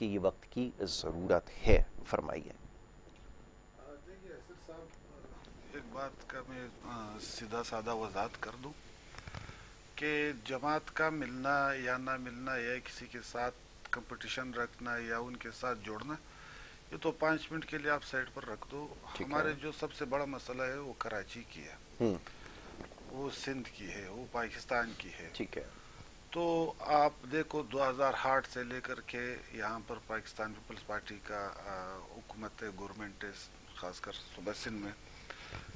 کہ یہ وقت کی ضرورت ہے؟ فرمائیے. دیکھیے اسد صاحب، ایک بات کا میں سیدھا سادہ وضاحت کر دوں کہ جماعت کا ملنا یا نہ ملنا یا کسی کے ساتھ کمپٹیشن رکھنا یا ان کے ساتھ جوڑنا، یہ تو 5 منٹ کے لیے آپ سائڈ پر رکھ دو. ہمارے جو سب سے بڑا مسئلہ ہے وہ کراچی کی ہے، وہ سندھ کی ہے، وہ پاکستان کی ہے. ٹھیک ہے. تو آپ دیکھو 2008 سے لے کر کے یہاں پر پاکستان پیپلز پارٹی کا حکومت ہے، گورنمنٹ ہے، خاص کر صوبہ سندھ میں،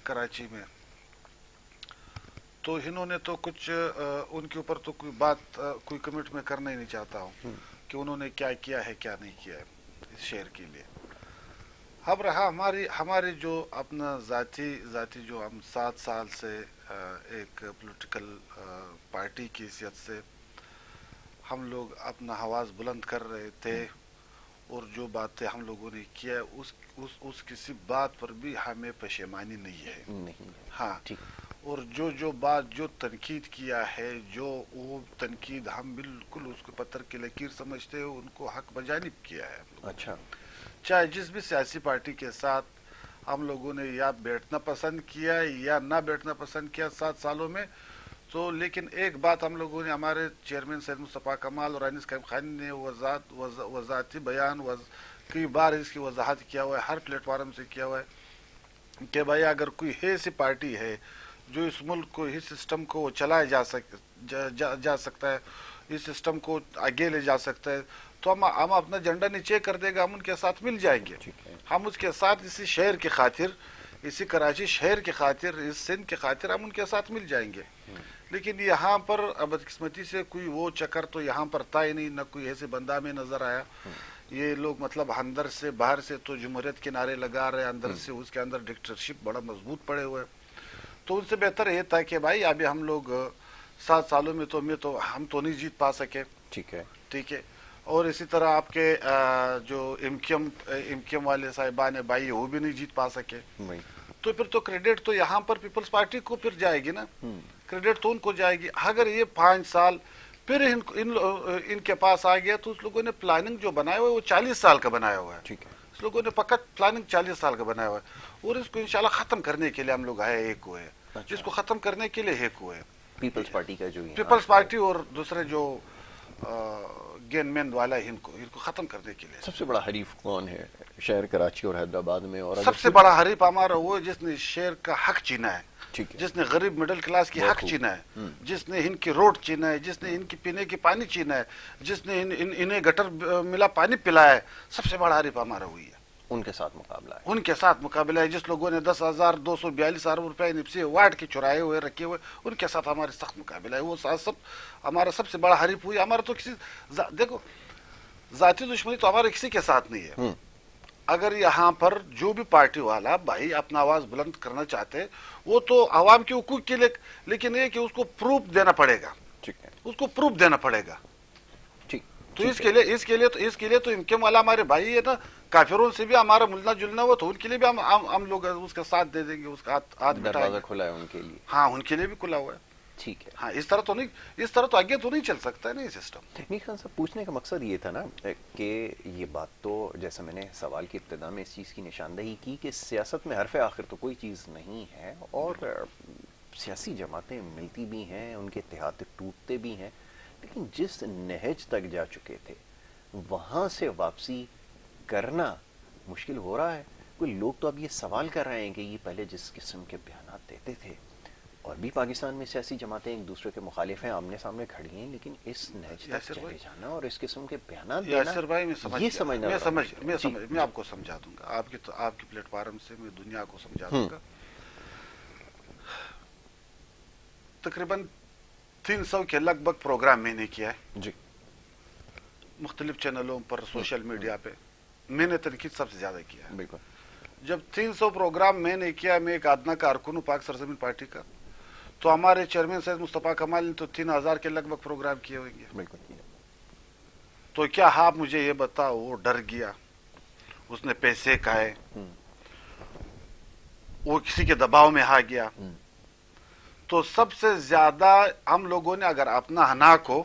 کراچی میں. تو انہوں نے تو کچھ ان کے اوپر تو کوئی بات کوئی کمنٹ میں کرنا ہی نہیں چاہتا ہوں کہ انہوں نے کیا کیا ہے کیا نہیں کیا ہے اس شہر کے لیے. اب رہا ہماری جو اپنا ذاتی جو ہم 7 سال سے ایک پولیٹیکل پارٹی کی حیثیت سے ہم لوگ اپنا آواز بلند کر رہے تھے، اور جو باتیں ہم لوگوں نے کیا اس کسی بات پر بھی ہمیں پشیمانی نہیں ہے. ہاں، اور جو بات جو تنقید کیا ہے، جو وہ تنقید ہم بالکل اس کو پتھر کی لکیر سمجھتے ہیں، ان کو حق بجانب کیا ہے. اچھا. چاہے جس بھی سیاسی پارٹی کے ساتھ ہم لوگوں نے یا بیٹھنا پسند کیا یا نہ بیٹھنا پسند کیا 7 سالوں میں، تو لیکن ایک بات ہم لوگوں نے، ہمارے چیئرمین سید مصطفیٰ کمال اور انیس قیوم خان نے وضاحتی بیان کئی بار اس کی وضاحت کیا ہوا ہے، ہر پلیٹ فارم سے کیا ہوا ہے کہ بھائی اگر کوئی ایسی پارٹی ہے جو اس ملک کو، اس سسٹم کو چلایا جا سکتا ہے، اس سسٹم کو آگے لے جا سکتا ہے، تو ہم اپنا جھنڈا نیچے کر دے گا، ہم ان کے ساتھ مل جائیں گے. ہم اس کے ساتھ اسی شہر کی خاطر، اسی کراچی شہر کی خاطر، اس سندھ کی خاطر ہم ان کے ساتھ مل جائیں گے. لیکن یہاں پر بدقسمتی سے کوئی وہ چکر تو یہاں پر تھا ہی نہیں، نہ کوئی ایسے بندہ میں نظر آیا. یہ لوگ مطلب اندر سے باہر سے تو جمہوریت کے نعرے لگا رہے، اندر سے اس کے اندر ڈکٹیٹرشپ بڑا مضبوط پڑے ہوئے. تو ان سے بہتر یہ تھا کہ بھائی ابھی ہم لوگ 7 سالوں میں تو ہم تو نہیں جیت پا سکے. ٹھیک ہے. اور اسی طرح آپ کے جو امکیم والے صاحبان بھائی وہ بھی نہیں جیت پا سکے. تو پھر تو کریڈٹ تو یہاں پر پیپلز پارٹی کو پھر جائے گی نا، کریڈٹ تو ان کو جائے گی. اگر یہ 5 سال پھر ان کے پاس آ گیا تو اس لوگوں نے پلاننگ جو بنایا ہوا ہے وہ 40 سال کا بنایا ہوا ہے. اس لوگوں نے فقط پلاننگ 40 سال کا بنایا ہوا ہے، اور اس کو انشاءاللہ ختم کرنے کے لیے ہم لوگ آئے ایک ہوئے. جس کو ختم کرنے کے لیے ایک ہوئے پیپلز پارٹی کا، جو پیپلز پارٹی اور دوسرے جو گین مین والا ہے، ان کو ختم کرنے کے لیے. سب سے بڑا حریف کون ہے شہر کراچی اور حیدرآباد میں؟ اور سب سے بڑا حریف ہمارا وہ جس نے شہر کا حق چینا ہے، جس نے غریب مڈل کلاس کی حق چینا ہے، جس نے ان کی روڈ چینا ہے، جس نے ان کی پینے کی پانی چینا ہے، جس نے انہیں گٹر ملا پانی پلایا ہے. سب سے بڑا حریف ہمارا وہی ہے. ان کے ساتھ مقابلہ ہے. ان کے ساتھ مقابلہ ہے. جس لوگوں نے 10,242 ارب روپے نفسی وارڈ کے چرائے ہوئے رکھے ہوئے، ان کے ساتھ ہمارے سخت مقابلہ ہے. وہ سب ہمارا سب سے بڑا حریف ہوئی. ہمارا تو کسی دیکھو ذاتی دشمنی تو ہمارے کسی کے ساتھ نہیں ہے. اگر یہاں پر جو بھی پارٹی والا بھائی اپنا آواز بلند کرنا چاہتے، وہ تو عوام کے حقوق کے لیے، لیکن یہ کہ اس کو پروف دینا پڑے گا. اس کو پروف دینا پڑے گا. تو اس کے لیے تو امکان والا ہمارے بھائی ہے نا. کافروں سے بھی ہمارا ملنا جلنا ہوا تو ان کے لیے بھی ہم لوگ اس کا ساتھ دے دیں گے، اس کا ہاتھ بٹائیں گے. کھلا ہے ان کے لیے. ہاں، ان کے لیے بھی کھلا ہوا ہے. ٹھیک ہے. ہاں، اس طرح تو آگے تو نہیں چل سکتا ہے نا یہ سسٹم. میر خان صاحب، پوچھنے کا مقصد یہ تھا نا کہ یہ بات تو جیسا میں نے سوال کی ابتدا میں اس چیز کی نشاندہی کی کہ سیاست میں حرف آخر تو کوئی چیز نہیں ہے، اور سیاسی جماعتیں ملتی بھی ہیں، ان کے اتحاد ٹوٹتے بھی ہیں، لیکن جس نہج تک جا چکے تھے وہاں سے واپسی کرنا مشکل ہو رہا ہے. کوئی لوگ تو اب یہ سوال کر رہے ہیں کہ یہ پہلے جس قسم کے بیانات دیتے تھے، اور بھی پاکستان میں سیاسی جماعتیں ایک دوسرے کے مخالف ہیں، آمنے سامنے کھڑی ہیں، لیکن اس نہج تک چلے جانا اور اس قسم کے بیانات دینا، یاسر بھائی یہ سمجھنا میں آپ کو سمجھا دوں گا. آپ کی پلیٹ فارم سے میں دنیا کو سمجھا دوں گا. تقریباً 300 کے لگ بھگ پروگرام میں نے کیا ہے جی، مختلف چینلوں پر، سوشل میڈیا پہ. میں نے تنقید سب سے زیادہ کیا ہے. بالکل. جب 300 پروگرام میں نے کیا، میں ایک ادنا کارکن ہوں پاک سرزمین پارٹی کا، تو ہمارے چیئرمین سید مصطفیٰ کمال نے تو 3000 کے لگ بھگ پروگرام کیے ہوئیں گے. بالکل. تو کیا آپ مجھے یہ بتاؤ وہ ڈر گیا، اس نے پیسے کھائے، وہ کسی کے دباؤ میں آ گیا؟ تو سب سے زیادہ ہم لوگوں نے اگر اپنا ہنا کو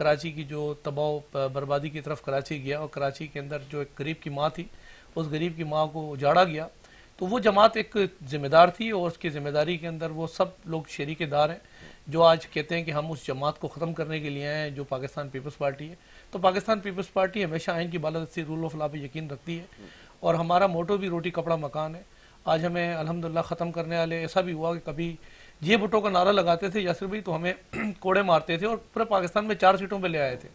کراچی کی جو تباہ بربادی کی طرف کراچی گیا اور کراچی کے اندر جو ایک غریب کی ماں تھی اس غریب کی ماں کو اجاڑا گیا، تو وہ جماعت ایک ذمہ دار تھی اور اس کی ذمہ داری کے اندر وہ سب لوگ شریک دار ہیں جو آج کہتے ہیں کہ ہم اس جماعت کو ختم کرنے کے لیے آئے ہیں جو پاکستان پیپلز پارٹی ہے۔ تو پاکستان پیپلز پارٹی ہمیشہ آئین کی بالادستی، رول آف لا پہ یقین رکھتی ہے اور ہمارا موٹو بھی روٹی کپڑا مکان ہے۔ آج ہمیں الحمدللہ ختم کرنے والے ایسا بھی ہوا کہ کبھی یہ بھٹو کا نعرہ لگاتے تھے یاسر بھائی تو ہمیں کوڑے مارتے تھے اور پورے پاکستان میں 4 سیٹوں پہ لے آئے تھے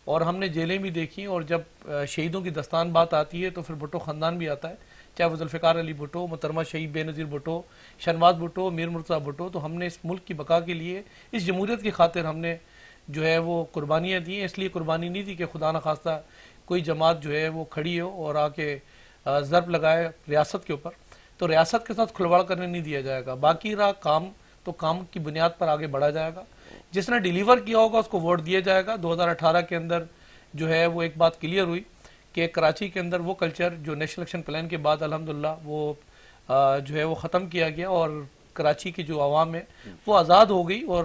اور ہم نے جیلیں بھی دیکھی، اور جب شہیدوں کی دستان بات آتی ہے تو پھر بھٹو خاندان بھی آتا ہے، چاہے وہ ذوالفقار علی بھٹو، محترمہ شہید بے نظیر بھٹو، شہنواز بھٹو، میر مرتضیٰ بھٹو۔ تو ہم نے اس ملک کی بقا کے لیے، اس جمہوریت کی خاطر ہم نے جو ہے وہ قربانیاں دی ہیں۔ اس لیے قربانی نہیں دی کہ خدا نخواستہ کوئی جماعت جو ہے وہ کھڑی ہو اور آ کے ضرب لگائے ریاست کے اوپر، تو ریاست کے ساتھ کھلواڑ کرنے نہیں دیا جائے گا۔ باقی رہا کام تو کام کی بنیاد پر آگے بڑھا جائے گا، جس نے ڈیلیور کیا ہوگا اس کو ووٹ دیا جائے گا۔ 2018 کے اندر جو ہے وہ ایک بات کلیئر ہوئی کہ کراچی کے اندر وہ کلچر جو نیشنل الیکشن پلان کے بعد الحمدللہ وہ جو ہے وہ ختم کیا گیا اور کراچی کی جو عوام ہے وہ آزاد ہو گئی اور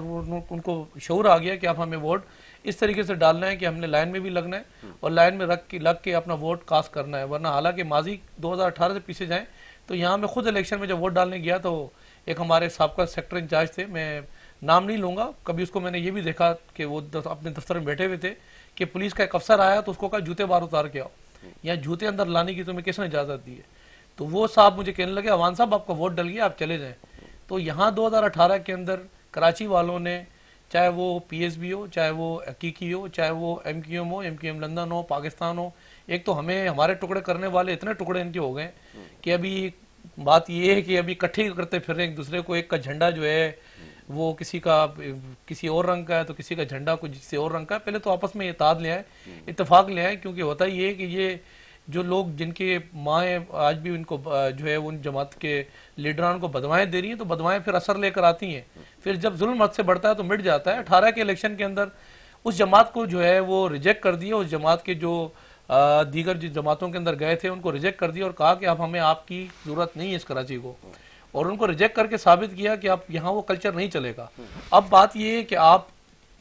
ان کو شعور آ گیا کہ اب ہمیں ووٹ اس طریقے سے ڈالنا ہے کہ ہم نے لائن میں بھی لگنا ہے اور لائن میں لگ کے اپنا ووٹ کاسٹ کرنا ہے۔ ورنہ حالانکہ ماضی 2018 سے پیچھے جائیں تو یہاں میں خود الیکشن میں جب ووٹ ڈالنے گیا تو ایک ہمارے سابقہ سیکٹر انچارج تھے، میں نام نہیں لوں گا، کبھی اس کو میں نے یہ بھی دیکھا کہ وہ اپنے دفتر میں بیٹھے ہوئے تھے کہ پولیس کا ایک افسر آیا تو اس کو کہا جوتے باہر اتار کے آؤ، یا جوتے اندر لانے کی تمہیں کس نے اجازت دی ہے؟ تو وہ صاحب مجھے کہنے لگے عوان صاحب آپ کا ووٹ ڈل گیا، آپ چلے جائیں۔ تو یہاں 2018 کے اندر کراچی والوں نے، چاہے وہ پی ایس بی ہو، چاہے وہ حقیقی ہو، چاہے وہ ایم کیو ایم ہو، ایم کیو ایم لندن ہو، پاکستان ہو، ایک تو ہمارے ٹکڑے کرنے والے اتنے ٹکڑے ان کے ہو گئے کہ ابھی بات یہ ہے کہ ابھی کٹھے کرتے پھر رہے ایک دوسرے کو، ایک کا جھنڈا جو ہے وہ کسی اور رنگ کا ہے تو کسی کا جھنڈا کسی اور رنگ کا ہے۔ پہلے تو آپس میں اتحاد لے آئے، اتفاق لے آئے، کیونکہ ہوتا یہ ہے کہ یہ جو لوگ جن کے مائیں آج بھی ان کو جو ہے ان جماعت کے لیڈران کو بدوائیں دے رہی ہیں تو بدوائیں پھر اثر لے کر آتی ہیں، پھر جب ظلم حد سے بڑھتا ہے تو مٹ جاتا ہے۔ 18 کے الیکشن کے اندر اس جماعت کو جو ہے وہ ریجیکٹ کر دیا، اس جماعت کے جو دیگر جماعتوں کے اندر گئے تھے ان کو ریجیکٹ کر دیا اور کہا کہ اب ہمیں آپ کی ضرورت نہیں ہے اس کراچی کو، اور ان کو ریجیکٹ کر کے ثابت کیا کہ اب یہاں وہ کلچر نہیں چلے گا۔ اب بات یہ ہے کہ آپ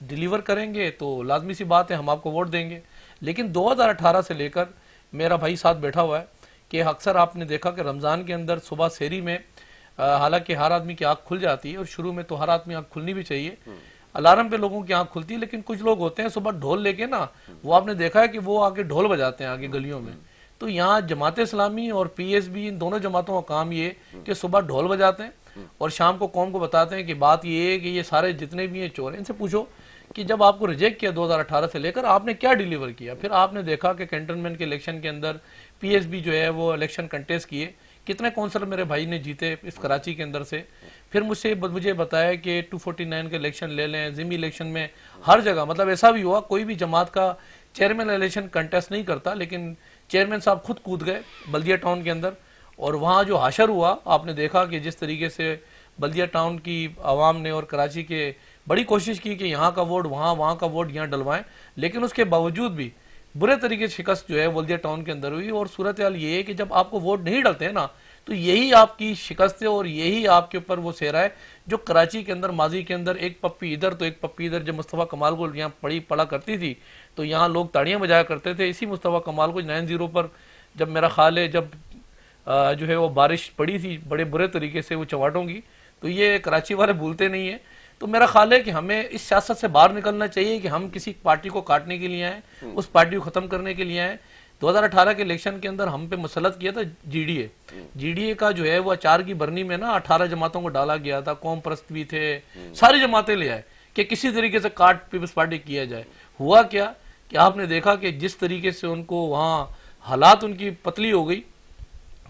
ڈیلیور کریں گے تو لازمی سی بات ہے ہم آپ کو ووٹ دیں گے، لیکن 2018 سے لے کر میرا بھائی ساتھ بیٹھا ہوا ہے کہ اکثر آپ نے دیکھا کہ رمضان کے اندر صبح سحری میں حالانکہ ہر آدمی کی آنکھ کھل جاتی ہے اور شروع میں تو ہر آدمی آنکھ کھلنی بھی چاہیے، الارم پہ لوگوں کی آنکھ کھلتی ہے، لیکن کچھ لوگ ہوتے ہیں صبح ڈھول لے کے نا، وہ آپ نے دیکھا ہے کہ وہ آگے ڈھول بجاتے ہیں آگے گلیوں میں۔ تو یہاں جماعت اسلامی اور پی ایس بی ان دونوں جماعتوں کا کام یہ کہ صبح ڈھول بجاتے ہیں اور شام کو قوم کو بتاتے ہیں کہ بات یہ ہے کہ یہ سارے جتنے بھی ہیں چور ہیں۔ ان سے پوچھو کہ جب آپ کو ریجیکٹ کیا 2018 سے لے کر آپ نے کیا ڈیلیور کیا؟ پھر آپ نے دیکھا کہ کینٹونمنٹ کے الیکشن کے اندر پی ایس بی جو ہے وہ الیکشن کنٹیسٹ کیے، کتنے کونسلر میرے بھائی نے جیتے اس کراچی کے اندر سے۔ پھر مجھے بتایا کہ 249 کے الیکشن لے لیں، ضمنی الیکشن میں ہر جگہ، مطلب ایسا بھی ہوا کوئی بھی جماعت کا چیئرمین الیکشن کنٹیسٹ نہیں کرتا، لیکن چیئرمین صاحب خود کود گئے بلدیہ ٹاؤن کے اندر، اور وہاں جو حشر ہوا آپ نے دیکھا کہ جس طریقے سے بلدیہ ٹاؤن کی عوام نے اور کراچی کے بڑی کوشش کی کہ یہاں کا ووٹ وہاں کا ووٹ یہاں ڈلوائیں، لیکن اس کے باوجود بھی برے طریقے سے شکست جو ہے بلدیہ ٹاؤن کے اندر ہوئی۔ اور صورتحال یہ ہے کہ جب آپ کو ووٹ نہیں ڈلتے ہیں نا تو یہی آپ کی شکست ہے اور یہی آپ کے اوپر وہ سہرا ہے جو کراچی کے اندر ماضی کے اندر ایک پپی ادھر تو ایک پپی ادھر، جب مصطفیٰ کمال کو یہاں پڑا کرتی تھی تو یہاں لوگ تاڑیاں بجایا کرتے تھے۔ اسی مصطفیٰ کمال کو 9-0 پر جب میرا خیال ہے جب جو ہے وہ بارش پڑی تھی بڑے برے طریقے سے وہ چواٹوں کی، تو یہ کراچی والے بھولتے نہیں ہیں۔ تو میرا خیال ہے کہ ہمیں اس سیاست سے باہر نکلنا چاہیے کہ ہم کسی پارٹی کو کاٹنے کے لیے آئیں، اس پارٹی کو ختم کرنے کے لیے آئیں۔ 2018 کے الیکشن کے اندر ہم پہ مسلط کیا تھا جی ڈی اے کا جو ہے وہ اچار کی برنی میں نا 18 جماعتوں کو ڈالا گیا تھا، قوم پرست بھی تھے، ساری جماعتیں لے آئے کہ کسی طریقے سے کاٹ پیپلز پارٹی کیا جائے۔ ہوا کیا کہ آپ نے دیکھا کہ جس طریقے سے ان کو وہاں حالات ان کی پتلی ہو گئی،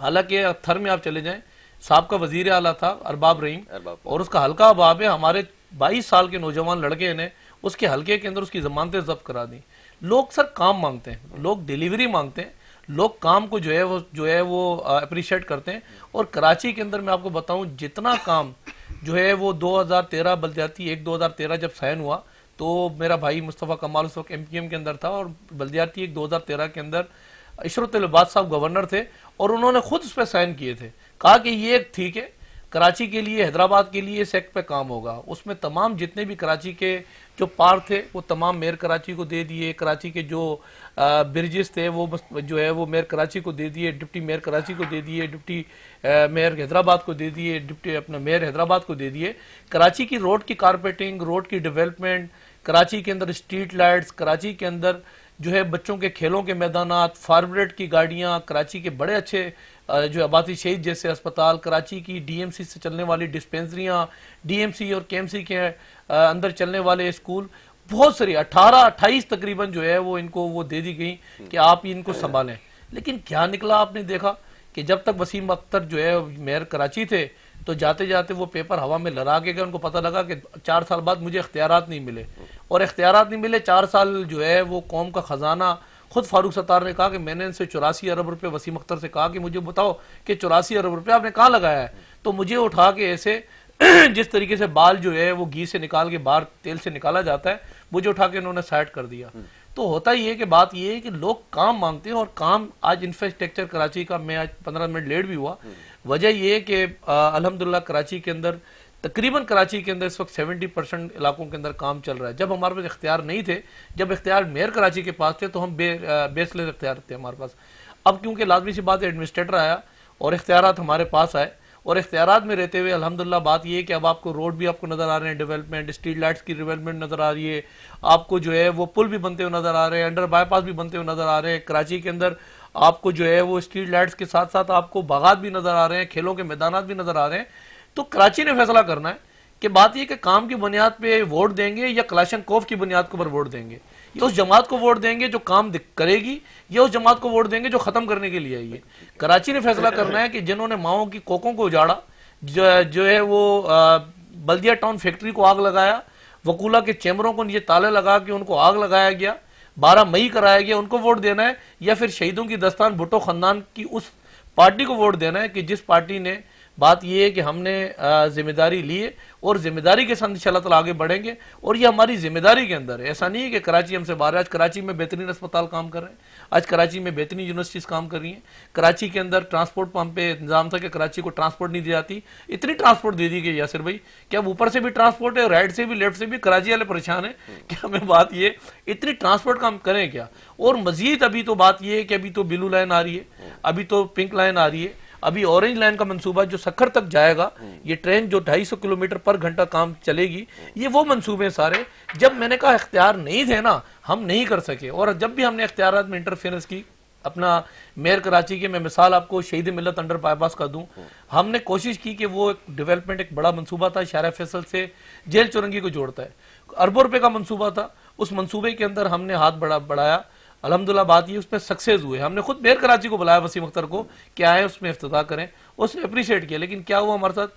حالانکہ تھر میں آپ چلے جائیں صاحب کا وزیر اعلیٰ تھا ارباب رحیم اور اس کا حلقہ اباب ہے، ہمارے 22 سال کے نوجوان لڑکے نے اس کے حلقے کے اندر اس کی ضمانتیں ضبط کرا دیں۔ لوگ سر کام مانگتے ہیں، لوگ ڈیلیوری مانگتے ہیں، لوگ کام کو جو ہے وہ اپریشیٹ کرتے ہیں۔ اور کراچی کے اندر میں آپ کو بتاؤں جتنا کام جو ہے وہ 2013 بلدیاتی 2013 جب سائن ہوا تو میرا بھائی مصطفیٰ کمال اس وقت ایم پی ایم کے اندر تھا اور بلدیاتی 2013 کے اندر عشرت العباد صاحب گورنر تھے اور انہوں نے خود اس پہ سائن کیے تھے، کہا کہ یہ ٹھیک ہے کراچی کے لیے، حیدرآباد کے لیے اس ایکٹ پہ کام ہوگا. اس میں تمام جتنے بھی کراچی کے جو پارک تھے وہ تمام میئر کراچی کو دے دیے. کراچی کے جو برجز تھے وہ جو ہے وہ میئر کراچی کو دے دیے، ڈپٹی میئر کراچی کو دے دیے، ڈپٹی میئر حیدرآباد کو دے دیے، ڈپٹی اپنا میئر حیدرآباد کو دے دیے. کراچی کی روڈ کی کارپیٹنگ، روڈ کی ڈیولپمنٹ، کراچی کے اندر اسٹریٹ لائٹس، کراچی کے اندر جو ہے بچوں کے کھیلوں کے میدانات، فارورڈ کی گاڑیاں، کراچی کے بڑے اچھے جو آبادی شہید جیسے اسپتال، کراچی کی ڈی ایم سی سے چلنے والی ڈسپینسریاں، ڈی ایم سی اور کے ایم سی کے اندر چلنے والے اسکول، بہت ساری 28 تقریباً جو ہے وہ ان کو وہ دے دی گئی کہ آپ ان کو سنبھالیں. لیکن کیا نکلا آپ نے دیکھا کہ جب تک وسیم اختر جو ہے میئر کراچی تھے تو جاتے جاتے وہ پیپر ہوا میں لڑا کے گئے. ان کو پتہ لگا کہ 4 سال بعد مجھے اختیارات نہیں ملے، اور اختیارات نہیں ملے. 4 سال جو ہے وہ قوم کا خزانہ، خود فاروق ستار نے کہا کہ میں نے ان سے 84 ارب روپے وسیم اختر سے کہا کہ مجھے بتاؤ کہ 84 ارب روپے آپ نے کہاں لگایا ہے. تو مجھے اٹھا کے ایسے جس طریقے سے بال جو ہے وہ گھی سے نکال کے باہر تیل سے نکالا جاتا ہے، مجھے اٹھا کے انہوں نے سائڈ کر دیا. تو ہوتا یہ ہے کہ بات یہ ہے کہ لوگ کام مانگتے ہیں، اور کام آج انفراسٹرکچر کراچی کا، میں آج 15 منٹ لیٹ بھی ہوا. وجہ یہ ہے کہ الحمدللہ کراچی کے اندر تقریباً کراچی کے اندر اس وقت 70% علاقوں کے اندر کام چل رہا ہے. جب ہمارے پاس اختیار نہیں تھے، جب اختیار میئر کراچی کے پاس تھے تو ہم بیس لیس اختیار تھے ہمارے پاس. اب کیونکہ لازمی سی بات ہے ایڈمنسٹریٹر آیا اور اختیارات ہمارے پاس آئے، اور اختیارات میں رہتے ہوئے الحمدللہ بات یہ ہے کہ اب آپ کو روڈ بھی آپ کو نظر آ رہے ہیں، ڈیولپمنٹ، اسٹریٹ لائٹس کی ڈیولپمنٹ نظر آ رہی ہے، آپ کو جو ہے وہ پل بھی بنتے ہوئے نظر آ رہے ہیں، انڈر بائی پاس بھی بنتے ہوئے نظر آ رہے ہیں. کراچی کے اندر آپ کو جو ہے وہ اسٹریٹ لائٹس کے ساتھ ساتھ آپ کو باغات بھی نظر آ رہے ہیں، کھیلوں کے میدانات بھی نظر آ رہے ہیں. تو کراچی نے فیصلہ کرنا ہے کہ بات یہ کہ کام کی بنیاد پہ ووٹ دیں گے یا کلاشن کوف کی بنیاد کے اوپر ووٹ دیں گے. یہ اس جماعت کو ووٹ دیں گے جو کام کرے گی، یا اس جماعت کو ووٹ دیں گے جو ختم کرنے کے لیے آئی ہے. کراچی نے فیصلہ کرنا ہے کہ جنہوں نے ماؤں کی کوکوں کو اجاڑا، جو ہے وہ بلدیہ ٹاؤن فیکٹری کو آگ لگایا، وکولہ کے چیمبروں کو نیچے تالے لگا کے ان کو آگ لگایا گیا، 12 مئی کرایا گیا، ان کو ووٹ دینا ہے، یا پھر شہیدوں کی دستان بھٹو خاندان کی اس پارٹی کو ووٹ دینا ہے کہ جس پارٹی نے، بات یہ ہے کہ ہم نے ذمہ داری لی ہے اور ذمہ داری کے ساتھ انشاءاللہ تعالیٰ آگے بڑھیں گے. اور یہ ہماری ذمہ داری کے اندر ہے. ایسا نہیں ہے کہ کراچی ہم سے باہر ہے. آج کراچی میں بہترین اسپتال کام کر رہے ہیں، آج کراچی میں بہترین یونیورسٹیز کام کر رہی ہیں. کراچی کے اندر ٹرانسپورٹ پمپ پہ انتظام تھا کہ کراچی کو ٹرانسپورٹ نہیں دی جاتی، اتنی ٹرانسپورٹ دے دی گئی یاسر بھائی کہ اب اوپر سے بھی ٹرانسپورٹ ہے، رائٹ سے بھی لیفٹ سے بھی. کراچی والے پریشان ہیں کہ ہمیں بات یہ اتنی ٹرانسپورٹ کا ہم کریں کیا. اور مزید ابھی تو بات یہ ہے کہ ابھی تو بلو لائن آ رہی ہے، ابھی تو پنک لائن آ رہی ہے، ابھی اورنج لائن کا منصوبہ جو سکھر تک جائے گا، یہ ٹرین جو 250 کلومیٹر پر گھنٹہ کام چلے گی. یہ وہ منصوبے سارے، جب میں نے کہا اختیار نہیں تھے نا، ہم نہیں کر سکے. اور جب بھی ہم نے اختیارات میں انٹرفیئرنس کی، اپنا میئر کراچی کے میں مثال آپ کو شہید ملت انڈر بائی پاس کا دوں، ہم نے کوشش کی کہ وہ ڈیولپمنٹ ایک بڑا منصوبہ تھا، شارع فیصل سے جیل چورنگی کو جوڑتا ہے، اربوں روپے کا منصوبہ تھا. اس منصوبے کے اندر ہم نے ہاتھ بڑھایا. الحمدللہ بات یہ اس میں سکسیز ہوئے. ہم نے خود میئر کراچی کو بلایا وسیم اختر کو کہ آئے اس میں افتتاح کریں، اس نے اپریشیٹ کیا. لیکن کیا ہوا ہمارے ساتھ،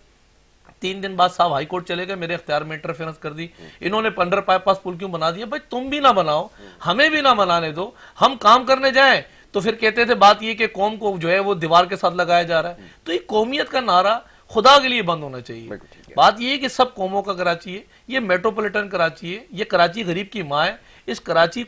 3 دن بعد صاحب ہائی کورٹ چلے گئے، میرے اختیار میں انٹرفیئرنس کر دی. انہوں نے انڈر بائی پاس پل کیوں بنا دیا؟ بھائی تم بھی نہ بناؤ، ہمیں بھی نہ بنانے دو، ہم کام کرنے جائیں تو پھر کہتے تھے بات یہ کہ قوم کو جو ہے وہ دیوار کے ساتھ لگایا جا رہا ہے. تو یہ قومیت کا نعرہ خدا کے لیے بند ہونا چاہیے. بات یہ ہے کہ سب قوموں کا کراچی ہے، یہ میٹروپولیٹن کراچی ہے، یہ کراچی غریب کی ماں ہے. اس کراچی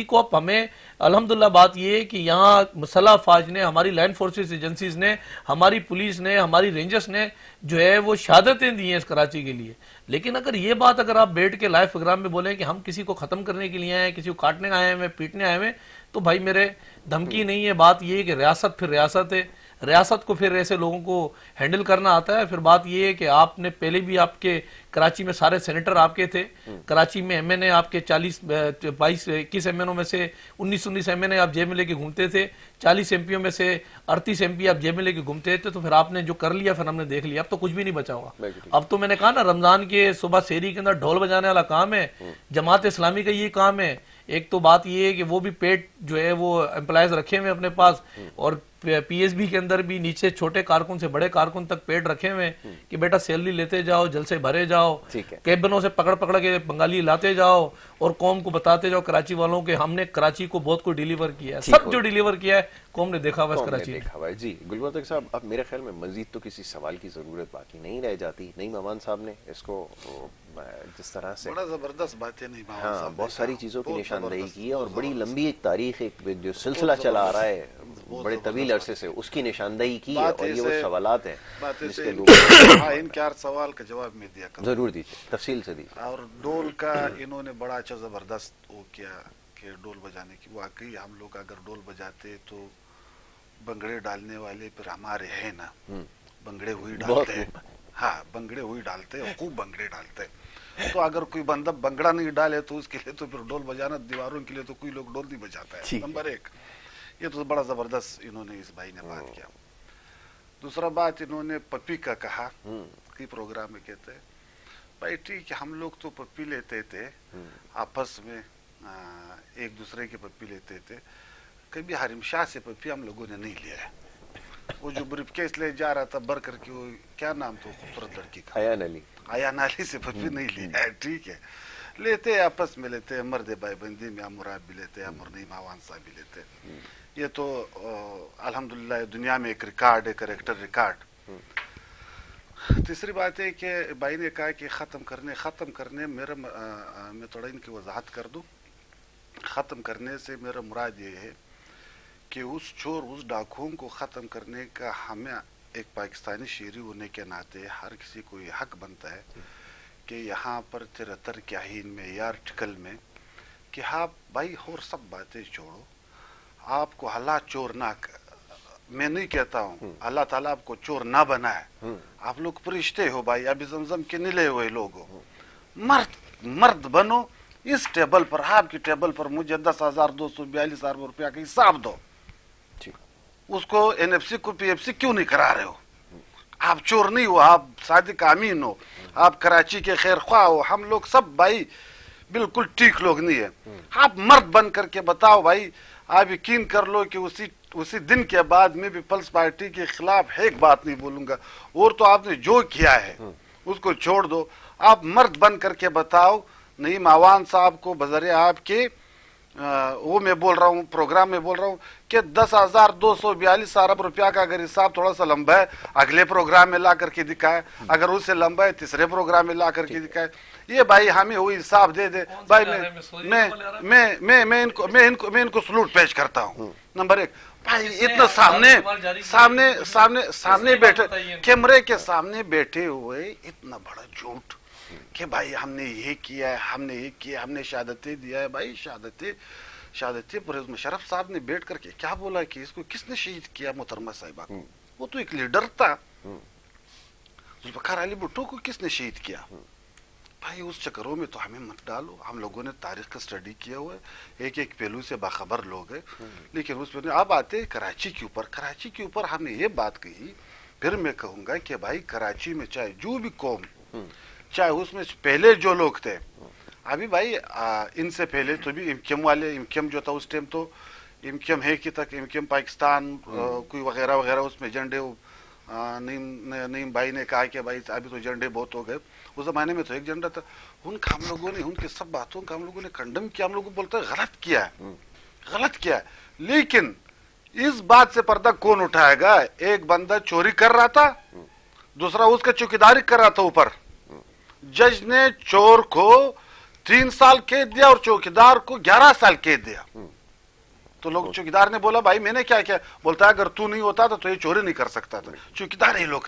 کو اب ہمیں الحمدللہ بات یہ ہے کہ یہاں مسلح افواج نے، ہماری لینڈ فورسز ایجنسیز نے، ہماری پولیس نے، ہماری رینجرز نے جو ہے وہ شہادتیں دی ہیں اس کراچی کے لیے. لیکن اگر یہ بات اگر آپ بیٹھ کے لائیو پروگرام میں بولیں کہ ہم کسی کو ختم کرنے کے لیے آئے ہیں، کسی کو کاٹنے آئے ہیں، پیٹنے آئے ہیں، تو بھائی میرے دھمکی نہیں ہے. بات یہ ہے کہ ریاست پھر ریاست ہے، ریاست کو پھر ایسے لوگوں کو ہینڈل کرنا آتا ہے. پھر بات یہ ہے کہ آپ نے پہلے بھی آپ کے کراچی میں سارے سینیٹر آپ کے تھے، کراچی میں ایم این اے آپ کے 21 ایم این او میں سے 19 ایم این اے آپ جیب میں لے کے گھومتے تھے، 40 ایم پیوں میں سے 38 ایم پی آپ جیب میں لے کے گھومتے تھے. تو پھر آپ نے جو کر لیا پھر ہم نے دیکھ لیا، اب تو کچھ بھی نہیں بچا ہوگا. اب تو میں نے کہا نا، رمضان کے صبح سحری کے اندر ڈھول بجانے والا کام ہے، جماعت اسلامی کا یہ کام ہے. ایک تو بات یہ ہے کہ وہ بھی پیٹ جو ہے وہ امپلائز رکھے ہوئے اپنے پاس، اور پی ایس بی کے اندر بھی نیچے چھوٹے کارکن سے بڑے کارکن تک پیٹ رکھے ہوئے کہ بیٹا سیلری لیتے جاؤ، جلسے بھرے جاؤ، کیبنوں سے پکڑ کے بنگالی لاتے جاؤ اور قوم کو بتاتے جاؤ کراچی والوں کہ ہم نے کراچی کو بہت کچھ ڈیلیور کیا ہے. سب جو ڈیلیور کیا ہے قوم نے دیکھا ہوا اس کراچی میں. جی گلبر طارق صاحب، اب میرے خیال میں مزید تو کسی سوال کی ضرورت باقی نہیں رہ جاتی. نعیم امان صاحب نے اس کو جس طرح سے بڑا زبردست بات ہے، نہیں بہت ساری چیزوں کی نشاندہی کی ہے، اور بڑی لمبی ایک تاریخ، ایک جو سلسلہ چلا آ رہا ہے بڑے طویل عرصے سے اس کی نشاندہی کی ہے، بات اور یہ وہ ایسے- سوالات ہیں بات جس ایسے کے ان لوگ ہاں ان کے ہر سوال کا جواب میں دیا کروں. ضرور دیجیے، تفصیل سے دیجیے. اور ڈول کا انہوں نے بڑا اچھا زبردست وہ کیا کہ ڈول بجانے کی. واقعی ہم لوگ اگر ڈول بجاتے تو بنگڑے ڈالنے والے پھر ہمارے ہیں نا، بنگڑے ہوئی بہت ڈالتے ہیں. ہاں بنگڑے ہوئی ڈالتے ہیں، خوب بنگڑے ڈالتے. تو اگر کوئی بندہ بنگڑا نہیں ڈالے تو اس کے لیے تو پھر ڈول بجانا، دیواروں کے لیے تو کوئی لوگ ڈول نہیں بجاتا ہے. نمبر ایک یہ تو بڑا زبردست انہوں نے اس بھائی نے بات کیا. دوسرا بات انہوں نے پپی کا کہا کہ پروگرام میں کہتے ہیں بھائی ٹھیک ہے ہم لوگ تو پپی لیتے تھے آپس میں، ایک دوسرے کی پپی لیتے تھے. کبھی حریم شاہ سے پپی ہم لوگوں نے نہیں لیا ہے. وہ جو بریف کیس لے جا رہا تھا بر کر کے، وہ کیا نام تھا خوبصورت لڑکی کا، حیا نلی. آیا نالی سے پپی نہیں لیا ہے. ٹھیک ہے لیتے آپس میں لیتے، مرد بھائی بندی میں امراب بھی لیتے، امر نہیں ماوان صاحب بھی لیتے. یہ تو الحمدللہ دنیا میں ایک ریکارڈ ہے، کریکٹر ریکارڈ. تیسری بات ہے کہ بھائی نے کہا کہ ختم کرنے میرا میں تھوڑا ان کی وضاحت کر دوں. ختم کرنے سے میرا مراد یہ ہے کہ اس چور اس ڈاکوؤں کو ختم کرنے کا ہمیں ایک پاکستانی شہری ہونے کے ناطے ہر کسی کو یہ حق بنتا ہے کہ یہاں پر 73 کے آئین میں یا آرٹیکل میں کہ آپ بھائی اور سب باتیں چھوڑو، آپ کو اللہ چور نہ، میں نہیں کہتا ہوں اللہ تعالیٰ آپ کو چور نہ بنائے. آپ لوگ فرشتے ہو بھائی، ابھی زمزم کے نلے ہوئے لوگ ہو. مرد بنو. اس ٹیبل پر، آپ کی ٹیبل پر مجھے 10,242 ارب روپیہ کا حساب دو. اس کو NFC کو PFC کیوں نہیں کرا رہے ہو؟ آپ چور نہیں ہو، آپ صادق امین ہو، آپ کراچی کے خیر خواہ ہو. ہم لوگ سب بھائی بالکل ٹھیک لوگ نہیں ہیں. آپ مرد بن کر کے بتاؤ بھائی. آپ یقین کر لو کہ اسی دن کے بعد میں پیپلز پارٹی کے خلاف ایک بات نہیں بولوں گا. اور تو آپ نے جو کیا ہے اس کو چھوڑ دو. آپ مرد بن کر کے بتاؤ. نعیم عوان صاحب کو بذریعہ آپ کے وہ میں بول رہا ہوں، پروگرام میں بول رہا ہوں کہ 10,242 ارب روپیہ کا اگر حساب تھوڑا سا لمبا ہے اگلے پروگرام میں لا کر کے دکھائے، اگر اس سے لمبا ہے تیسرے پروگرام میں لا کر کے دکھائے. یہ بھائی ہمیں وہی حساب دے دے بھائی. میں ان کو سلوٹ پیش کرتا ہوں. نمبر ایک بھائی اتنا سامنے بیٹھے، کیمرے کے سامنے بیٹھے ہوئے اتنا بڑا جھوٹ کہ بھائی ہم نے یہ کیا ہے، ہم نے یہ کیا، ہم نے شہادتیں دیا ہے. بھائی شہادتیں پرویز مشرف صاحب نے بیٹھ کر کے کیا بولا کہ اس کو کس نے شہید کیا محترمہ صاحبہ کو؟ وہ تو ایک لیڈر تھا. ذوالفقار علی بھٹو کو کس نے شہید کیا؟ بھائی اس چکروں میں تو ہمیں مت ڈالو. ہم لوگوں نے تاریخ کا اسٹڈی کیا ہوا ہے، ایک پہلو سے باخبر لوگ ہیں. لیکن اس میں اب آتے کراچی کے اوپر ہم نے یہ بات کہی. پھر میں کہوں گا کہ بھائی کراچی میں چاہے جو بھی قوم، چاہے اس میں پہلے جو لوگ تھے، ابھی بھائی ان سے پہلے تو بھی امکیم والے، امکیم جو تھا اس ٹائم تو امکیم ہے کہ تک امکیم پاکستان کوئی وغیرہ وغیرہ اس میں جھنڈے. نعیم بھائی نے کہا کہ بھائی ابھی تو جھنڈے بہت ہو گئے. اس زمانے میں تو ایک جھنڈا تھا. ان کا ہم لوگوں نے ان کی سب باتوں کا ہم لوگوں نے کنڈم کیا. ہم لوگوں بولتے ہیں غلط کیا ہے. لیکن اس بات سے پردہ کون اٹھائے گا؟ ایک بندہ چوری کر رہا تھا، دوسرا اس کا چوکیداری کر رہا تھا اوپر. جج نے چور کو 3 سال قید دیا اور چوکیدار کو 11 سال قید دیا. تو لوگ چوکیدار نے بولا بھائی میں نے کیا کیا؟ بولتا ہے اگر تو نہیں ہوتا تو یہ چوری نہیں کر سکتا تھا. چوکیدار ہی لوگ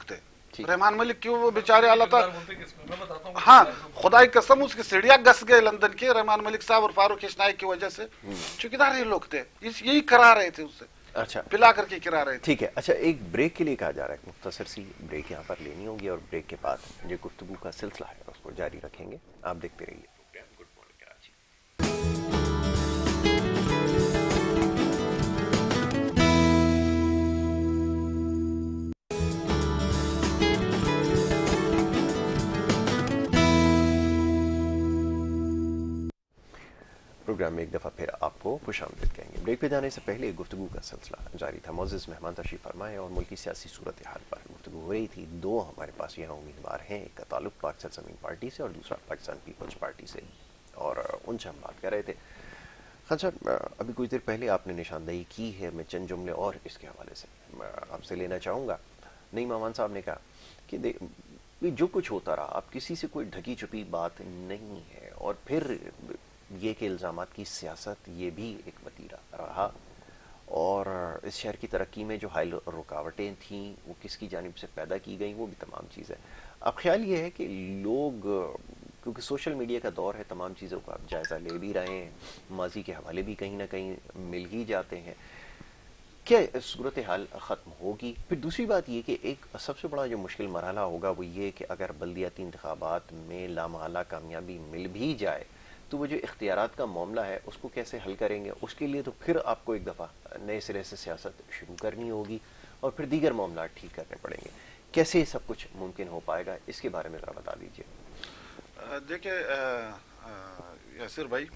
تھے. رحمان ملک کیوں وہ بیچارے اللہ تعالیٰ، ہاں خدا کی قسم اس کی سیڑھیاں گس گئے لندن کے رحمان ملک صاحب اور فاروق اشنائی کی وجہ سے. چوکیدار ہی لوگ تھے، یہی کرا رہے تھے اس سے. اچھا پلا کر کے کرا رہے تھے. ٹھیک ہے. اچھا ایک بریک کے لیے کہا جا رہا ہے، مختصر سی بریک یہاں پر لینی ہوگی اور بریک کے بعد جو گفتگو کا سلسلہ ہے اس کو جاری رکھیں گے. آپ دیکھتے رہیے program good morning Karachi. Program میں ایک دفعہ پھر آپ کو خوش آمدید کہیں گے. بریک پہ جانے سے پہلے گفتگو کا سلسلہ جاری تھا. معزز مہمان تشریف فرمائے اور ملکی سیاسی صورتحال پر گفتگو ہو رہی تھی. 2 ہمارے پاس یہاں امیدوار ہیں، ایک کا تعلق پاک سرزمین پارٹی سے اور دوسرا پاکستان پیپلز پارٹی سے، اور ان سے ہم بات کر رہے تھے. خان صاحب ابھی کچھ دیر پہلے آپ نے نشاندہی کی ہے، میں چند جملے اور اس کے حوالے سے آپ سے لینا چاہوں گا. نعیم عوان صاحب نے کہا کہ جو کچھ ہوتا رہا، اب کسی سے کوئی ڈھکی چھپی بات نہیں ہے، اور پھر یہ کہ الزامات کی سیاست یہ بھی ایک وتیرہ رہا اور اس شہر کی ترقی میں جو حائل رکاوٹیں تھیں وہ کس کی جانب سے پیدا کی گئیں، وہ بھی تمام چیزیں. اب خیال یہ ہے کہ لوگ کیونکہ سوشل میڈیا کا دور ہے، تمام چیزوں کا آپ جائزہ لے بھی رہے ہیں، ماضی کے حوالے بھی کہیں نہ کہیں مل ہی جاتے ہیں. کیا صورتحال ختم ہوگی؟ پھر دوسری بات یہ کہ ایک سب سے بڑا جو مشکل مرحلہ ہوگا وہ یہ کہ اگر بلدیاتی انتخابات میں لامحالہ کامیابی مل بھی جائے تو وہ جو اختیارات کا معاملہ ہے اس کو کیسے حل کریں گے؟ اس کے لیے تو پھر آپ کو ایک دفعہ نئے سرے سے سیاست شروع کرنی ہوگی اور پھر دیگر معاملات ٹھیک کرنے پڑیں گے. کیسے یہ سب کچھ ممکن ہو پائے گا، اس کے بارے میں ذرا بتا دیجیے. دیکھیں یاسر بھائی،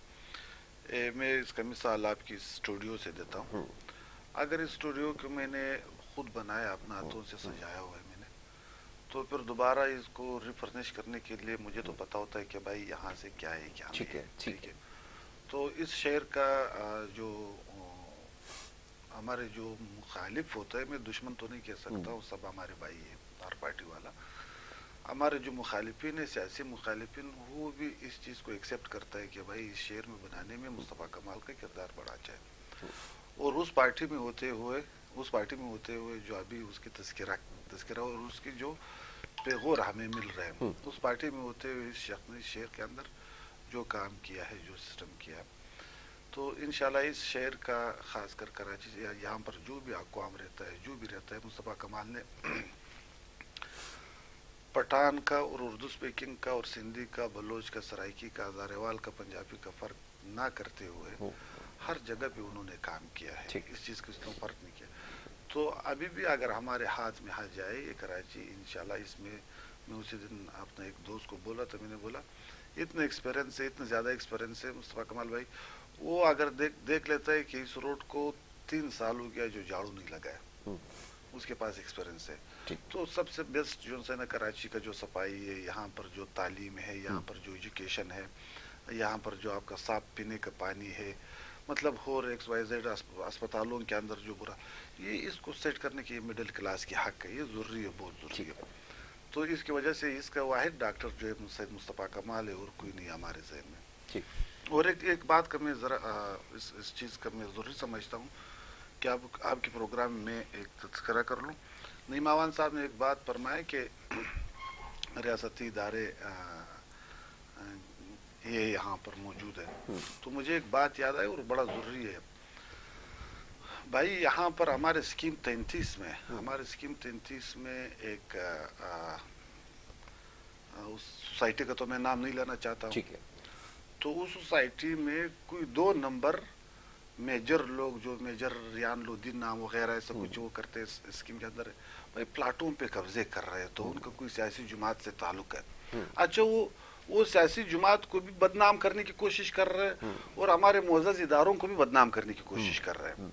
میں اس کا مثال آپ کی اسٹوڈیو سے دیتا ہوں. اگر اس اسٹوڈیو کو میں نے خود بنایا، اپنے ہاتھوں سے سجایا ہوا ہے میں نے، تو پھر دوبارہ اس کو ریفرنش کرنے کے لیے مجھے تو پتا ہوتا ہے کہ بھائی یہاں سے کیا ہے کیا نہیں ہے. ٹھیک ہے. تو اس شہر کا جو ہمارے جو مخالف ہوتا ہے، میں دشمن تو نہیں کہہ سکتا، وہ سب ہمارے بھائی ہیں، ہر پارٹی والا. ہمارے جو مخالفین ہیں، سیاسی مخالفین، وہ بھی اس چیز کو ایکسیپٹ کرتا ہے کہ بھائی اس شہر میں بنانے میں مصطفیٰ کمال کا کردار بڑا اچھا ہے. اور اس پارٹی میں ہوتے ہوئے جو ابھی اس کی تذکرہ اور اس کی جو پیغور ہمیں مل رہے ہیں، اس پارٹی میں ہوتے ہوئے اس شخص نے شہر کے اندر جو کام کیا ہے، جو سسٹم کیا ہے، تو انشاءاللہ اس شہر کا، خاص کر کراچی سے یہاں پر جو بھی اقوام رہتا ہے، جو بھی رہتا ہے، مصطفیٰ کمال نے پٹھان کا اور اردو اسپیکنگ کا اور سندھی کا، بلوچ کا، سرائکی کا، ہزاریوال کا، پنجابی کا فرق نہ کرتے ہوئے ہر جگہ پہ انہوں نے کام کیا ہے. اس چیز کا اس میں فرق نہیں کیا. تو ابھی بھی اگر ہمارے ہاتھ میں آ جائے یہ کراچی، انشاءاللہ اس میں اسی دن اپنے ایک دوست کو بولا تو میں نے بولا اتنا ایکسپیرینس ہے، اتنا زیادہ ایکسپیرینس ہے مصطفیٰ کمال بھائی. وہ اگر دیکھ لیتا ہے کہ اس روڈ کو 3 سال ہو گیا جو جھاڑو نہیں لگا ہے، اس کے پاس ایکسپیرینس ہے. تو سب سے بیسٹ جو ہے نا کراچی کا جو صفائی ہے، یہاں پر جو تعلیم ہے، یہاں پر جو ایجوکیشن ہے، یہاں پر جو آپ کا صاف پینے کا پانی ہے، مطلب XYZ اسپتالوں کے اندر جو برا، یہ اس کو سیٹ کرنے کی مڈل کلاس کی حق ہے، یہ ضروری ہے، بہت ضروری ہے. تو اس کی وجہ سے اس کا واحد ڈاکٹر جو ہے سید مصطفیٰ کمال ہے، اور کوئی نہیں ہمارے ذہن میں. اور ایک بات کا میں ذرا اس چیز کا میں ضروری سمجھتا ہوں کہ آپ کے پروگرام میں ایک تذکرہ کر لوں. نعیم آوان صاحب نے ایک بات فرمایا کہ ریاستی ادارے یہ یہاں پر موجود ہے، تو مجھے ایک بات یاد آئی اور بڑا ضروری ہے بھائی. یہاں پر ہمارے اسکیم 33 میں ایک اس سوسائٹی کا تو میں نام نہیں لینا چاہتا ہوں، تو اس سوسائٹی میں کوئی 2 نمبر میجر لوگ، جو میجر ریان لودین نام وغیرہ ایسا کچھ وہ کرتے اسکیم کے اندر، بھائی پلاٹوں پہ قبضے کر رہے ہیں، تو ان کا کوئی سیاسی جماعت سے تعلق ہے. اچھا، وہ سیاسی جماعت کو بھی بدنام کرنے کی کوشش کر رہے ہیں اور ہمارے معزز اداروں کو بھی بدنام کرنے کی کوشش کر رہے ہیں.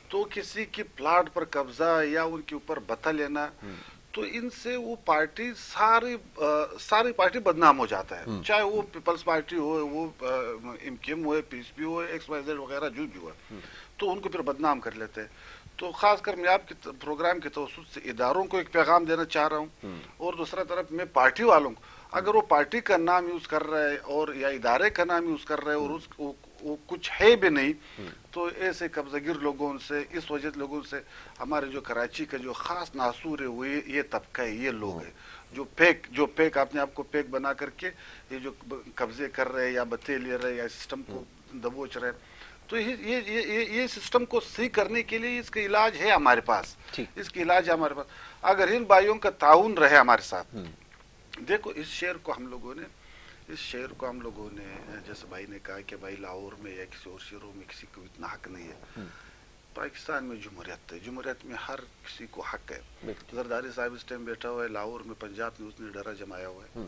تو کسی کی پلاٹ پر قبضہ یا ان کے اوپر بتا لینا، تو ان سے وہ پارٹی ساری پارٹی بدنام ہو جاتا ہے، چاہے وہ پیپلز پارٹی ہو، وہ MKM ہو، PSP ہو، XYZ وغیرہ جو بھی ہوا، تو ان کو پھر بدنام کر لیتے ہیں. تو خاص کر میں آپ کے پروگرام کے توسط سے اداروں کو ایک پیغام دینا چاہ رہا ہوں، اور دوسرا طرف میں پارٹی والوں کو، اگر وہ پارٹی کا نام یوز کر رہا ہے اور یا ادارے کا نام یوز کر رہا ہے اور وہ کچھ ہے بھی نہیں، تو ایسے قبضہ گر لوگوں سے، اس وجہ لوگوں سے ہمارے جو کراچی کا جو خاص ناصور ہے وہ یہ طبقہ ہے، یہ لوگ ہیں جو پیک اپنے آپ کو پیک بنا کر کے یہ جو قبضے کر رہے یا بتے لے رہے یا سسٹم کو دبوچ رہے. تو یہ سسٹم کو صحیح کرنے کے لیے اس کا علاج ہے ہمارے پاس، اس کا علاج ہے ہمارے پاس. اگر ان بھائیوں کا تعاون رہے ہمارے ساتھ. دیکھو اس شہر کو ہم لوگوں نے جیسے بھائی نے کہا کہ بھائی لاہور میں یا کسی اور شہروں میں کسی کو اتنا حق نہیں ہے. پاکستان میں جمہوریت ہے، جمہوریت میں ہر کسی کو حق ہے. زرداری صاحب اس ٹائم بیٹھا ہوا ہے لاہور میں، پنجاب میں اس نے ڈرا جمایا ہوا ہے،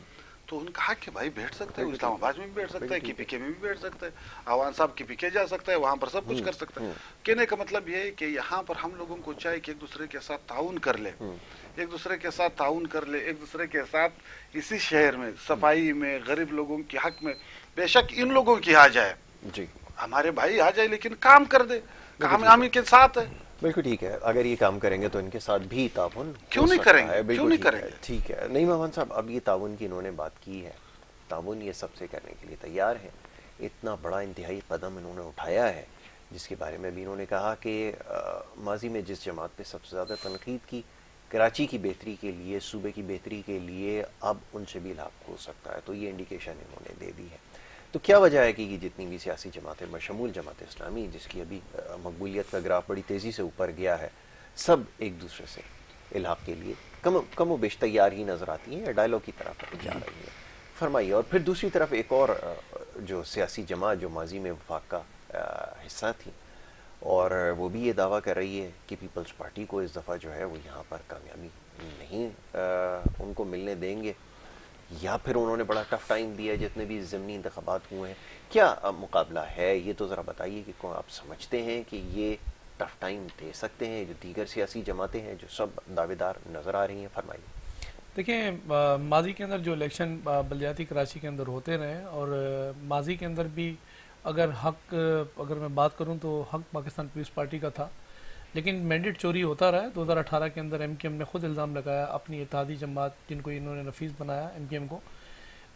تو ان کا حق ہے بھائی، بیٹھ سکتے ہیں، اسلام آباد میں بھی بیٹھ سکتا ہے، KPK میں بھی بیٹھ سکتا ہے، آوان صاحب KPK جا سکتا ہے، وہاں پر سب کچھ کر سکتا ہے. کہنے کا مطلب یہ ہے کہ یہاں پر ہم لوگوں کو چاہیے کہ ایک دوسرے کے ساتھ تعاون کر لے، ایک دوسرے کے ساتھ اسی شہر میں صفائی میں، غریب لوگوں کے حق میں، بے شک ان لوگوں کی آ جائے، ہمارے بھائی آ جائے، لیکن کام کر دے، کام ہم کے ساتھ ہے. بالکل ٹھیک ہے، اگر یہ کام کریں گے تو ان کے ساتھ بھی تعاون کیوں نہیں کریں گے. ٹھیک ہے. نعیم آوان صاحب، اب یہ تعاون کی انہوں نے بات کی ہے، تعاون یہ سب سے کرنے کے لیے تیار ہے، اتنا بڑا انتہائی قدم انہوں نے اٹھایا ہے جس کے بارے میں بھی انہوں نے کہا کہ ماضی میں جس جماعت پہ سب سے زیادہ تنقید کی کراچی کی بہتری کے لیے، صوبے کی بہتری کے لیے، اب ان سے بھی لاحق ہو سکتا ہے. تو یہ انڈیکیشن انہوں نے دے دی ہے. تو کیا وجہ ہے کہ یہ جتنی بھی سیاسی جماعتیں بشمول جماعت اسلامی، جس کی ابھی مقبولیت کا گراف بڑی تیزی سے اوپر گیا ہے، سب ایک دوسرے سے الحاق کے لیے کم و بیش تیار ہی نظر آتی ہیں یا ڈائلاگ کی طرف جا رہی ہیں؟ فرمائیے. اور پھر دوسری طرف ایک اور جو سیاسی جماعت جو ماضی میں وفاق کا حصہ تھی، اور وہ بھی یہ دعویٰ کر رہی ہے کہ پیپلز پارٹی کو اس دفعہ جو ہے وہ یہاں پر کامیابی نہیں ان کو ملنے دیں گے، یا پھر انہوں نے بڑا ٹف ٹائم دیا ہے جتنے بھی ضمنی انتخابات ہوئے ہیں. کیا مقابلہ ہے یہ تو ذرا بتائیے کہ آپ سمجھتے ہیں کہ یہ ٹف ٹائم دے سکتے ہیں جو دیگر سیاسی جماعتیں ہیں جو سب دعوے دار نظر آ رہی ہیں؟ فرمائیے. دیکھیں، ماضی کے اندر جو الیکشن بلدیاتی کراچی کے اندر ہوتے رہے، اور ماضی کے اندر بھی اگر میں بات کروں تو حق پاکستان پیپلز پارٹی کا تھا، لیکن مینڈیٹ چوری ہوتا رہا ہے. 2018 کے اندر ایم کیو ایم نے خود الزام لگایا، اپنی اتحادی جماعت جن کو انہوں نے نفیس بنایا ایم کیو ایم کو،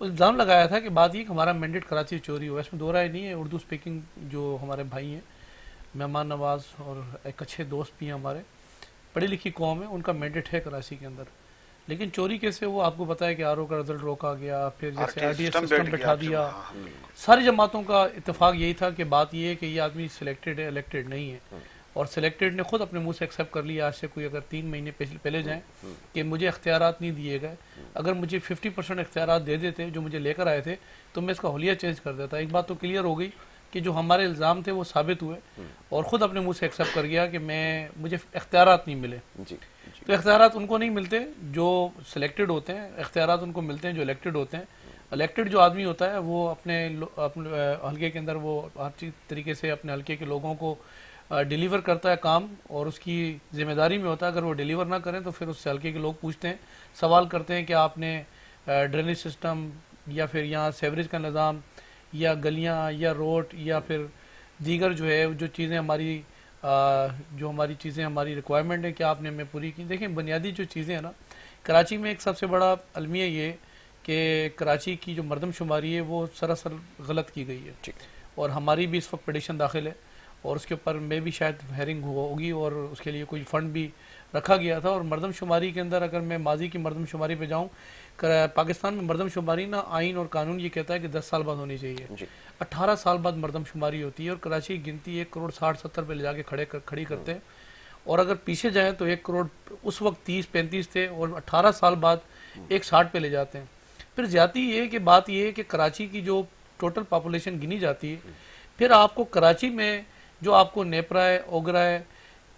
الزام لگایا تھا کہ بات یہ کہ ہمارا مینڈیٹ کراچی چوری ہوا. اس میں دو رائے نہیں ہے. اردو اسپیکنگ جو ہمارے بھائی ہیں، مہمان نواز اور ایک اچھے دوست بھی ہیں ہمارے، پڑھی لکھی قوم ہے، ان کا مینڈیٹ ہے کراچی کے اندر. لیکن چوری کیسے وہ آپ کو پتا ہے کہ آر او کا رزلٹ روکا گیا، پھر جیسے آر ڈی ایس سسٹم بٹھا دیا. ساری جماعتوں کا اتفاق یہی تھا کہ بات یہ ہے کہ یہ آدمی سلیکٹڈ ہے، الیکٹڈ نہیں ہے. اور سلیکٹڈ نے خود اپنے منہ سے ایکسیپٹ کر لیا آج سے کوئی اگر 3 مہینے پہلے جائیں کہ مجھے اختیارات نہیں دیے گئے. اگر مجھے 50% اختیارات دے دیتے جو مجھے لے کر آئے تھے تو میں اس کا حلیہ چینج کر دیتا. ایک بات تو کلیئر ہو گئی کہ جو ہمارے الزام تھے وہ ثابت ہوئے، اور خود اپنے منہ سے ایکسیپٹ کر گیا کہ مجھے اختیارات نہیں ملے. تو اختیارات ان کو نہیں ملتے جو سلیکٹڈ ہوتے ہیں، اختیارات ان کو ملتے ہیں جو الیکٹڈ ہوتے ہیں. الیکٹڈ جو آدمی ہوتا ہے وہ اپنے حلقے کے اندر وہ ہر طریقے سے اپنے حلقے کے لوگوں کو ڈیلیور کرتا ہے کام، اور اس کی ذمہ داری میں ہوتا ہے. اگر وہ ڈیلیور نہ کریں تو پھر اس سے حلقے کے لوگ پوچھتے ہیں، سوال کرتے ہیں کہ آپ نے ڈرینیج سسٹم یا پھر یہاں سیوریج کا نظام یا گلیاں یا روڈ یا پھر دیگر جو ہے جو چیزیں ہماری ریکوائرمنٹ ہے کہ آپ نے ہمیں پوری کی. دیکھیں، بنیادی جو چیزیں ہیں نا، کراچی میں ایک سب سے بڑا المیہ یہ کہ کراچی کی جو مردم شماری ہے وہ سراسر غلط کی گئی ہے. اور ہماری بھی اس وقت پٹیشن داخل ہے، اور اس کے اوپر میں بھی شاید ہیرنگ ہوگی، اور اس کے لیے کوئی فنڈ بھی رکھا گیا تھا. اور مردم شماری کے اندر اگر میں ماضی کی مردم شماری پہ جاؤں، پاکستان میں مردم شماری نا آئین اور قانون یہ کہتا ہے کہ 10 سال بعد ہونی چاہیے. 18 سال بعد مردم شماری ہوتی ہے، اور کراچی کی گنتی 1 کروڑ 60-70 پہ لے جا کے کھڑی کرتے ہیں. اور اگر پیچھے جائیں تو 1 کروڑ اس وقت 30-35 تھے، اور 18 سال بعد 160 پہ لے جاتے ہیں. پھر زیادتی یہ کہ بات یہ ہے کہ کراچی کی جو ٹوٹل پاپولیشن گنی جاتی ہے، پھر آپ کو کراچی میں جو آپ کو نیپرا ہے، اوگرا ہے،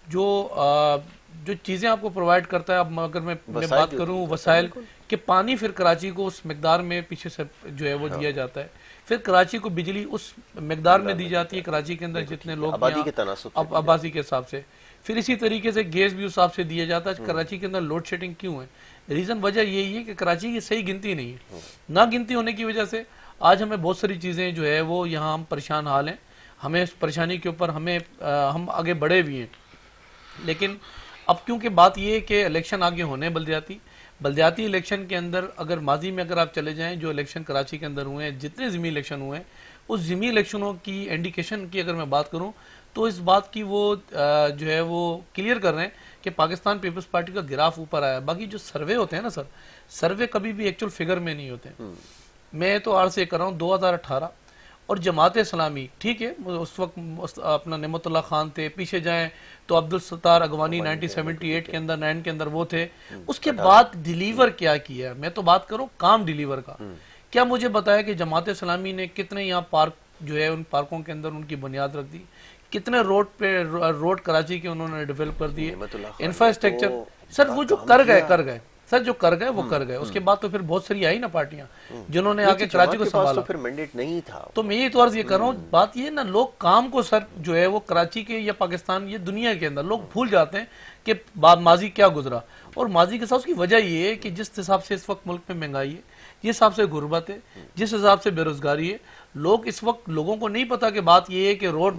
جو چیزیں آپ کو پرووائڈ کرتا ہے. اب اگر میں بات کروں وسائل کہ پانی پھر کراچی کو اس مقدار میں پیچھے سے جو ہے وہ دیا جاتا ہے. پھر کراچی کو بجلی اس مقدار میں دی جاتی ہے کراچی کے اندر جتنے لوگ آبادی کے حساب سے. پھر اسی طریقے سے گیس بھی اس حساب سے دیا جاتا ہے. کراچی کے اندر لوڈ شیڈنگ کیوں ہے؟ ریزن وجہ یہی ہے کہ کراچی کی صحیح گنتی نہیں ہے. نہ گنتی ہونے کی وجہ سے آج ہمیں بہت ساری چیزیں جو ہے وہ یہاں ہم پریشان حال ہیں. ہمیں اس پریشانی کے اوپر ہم آگے بڑھے بھی ہیں. لیکن اب کیونکہ بات یہ ہے کہ الیکشن آگے ہونے بلدیاتی الیکشن کے اندر اگر ماضی میں اگر آپ چلے جائیں جو الیکشن کراچی کے اندر ہوئے ہیں، جتنے ضمنی الیکشن ہوئے ہیں، اس ضمنی الیکشنوں کی انڈیکیشن کی اگر میں بات کروں تو اس بات کی وہ جو ہے وہ کلیئر کر رہے ہیں کہ پاکستان پیپلز پارٹی کا گراف اوپر آیا. باقی جو سروے ہوتے ہیں نا سر، سروے کبھی بھی ایکچول فگر میں نہیں ہوتے. میں تو آج سے کر رہا ہوں 2018 اور جماعت اسلامی ٹھیک ہے، اس وقت اپنا نعمت اللہ خان تھے، پیچھے جائیں تو عبدالستار اگوانی 1978 کے اندر 9 کے اندر وہ تھے. اس کے بعد ڈیلیور کیا کیا؟ میں تو بات کروں کام ڈیلیور کا. کیا مجھے بتایا کہ جماعت اسلامی نے کتنے یہاں پارک جو ہے ان پارکوں کے اندر ان کی بنیاد رکھ دی، کتنے روڈ کراچی کے انہوں نے ڈیولپ کر دیے، انفراسٹرکچر. سر وہ جو کر گئے سر، جو کر گئے وہ کر گئے. اس کے بعد تو پھر بہت ساری آئی نا پارٹیاں جنہوں نے آگے کراچی کو سنبھالا. پھر مینڈیٹ نہیں تھا. تو میں یہ تو عرض یہ کر رہا ہوں، بات یہ نا لوگ کام کو سر جو ہے وہ کراچی کے یا پاکستان یا دنیا کے اندر لوگ بھول جاتے ہیں کہ ماضی کیا گزرا. اور ماضی کے ساتھ اس کی وجہ یہ ہے کہ جس حساب سے اس وقت ملک میں مہنگائی ہے، جس حساب سے غربت ہے، جس حساب سے بے روزگاری ہے، لوگ اس وقت لوگوں کو نہیں پتا کہ بات یہ ہے کہ روڈ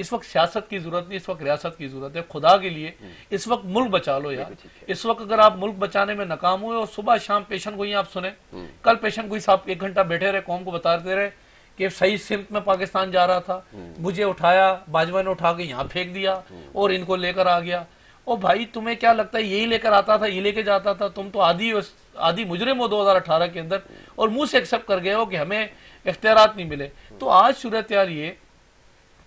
اس وقت سیاست کی ضرورت نہیں، اس وقت ریاست کی ضرورت ہے. خدا کے لیے اس وقت ملک بچا لو یار. اس وقت اگر آپ ملک بچانے میں ناکام ہوئے اور صبح شام پیشن گوئی آپ سنیں، کل پیشن گوئی صاحب 1 گھنٹہ بیٹھے رہے، قوم کو بتاتے رہے کہ صحیح سمت میں پاکستان جا رہا تھا، مجھے اٹھایا باجوہ نے اٹھا کے یہاں پھینک دیا اور ان کو لے کر آ گیا. او بھائی تمہیں کیا لگتا ہے یہی لے کر آتا تھا، یہ لے کے جاتا تھا؟ تم تو آدھی مجرم ہو 2018 کے اندر، اور منہ سے ایکسپٹ کر گئے ہو کہ ہمیں اختیارات نہیں ملے. تو آج صورتحال یہ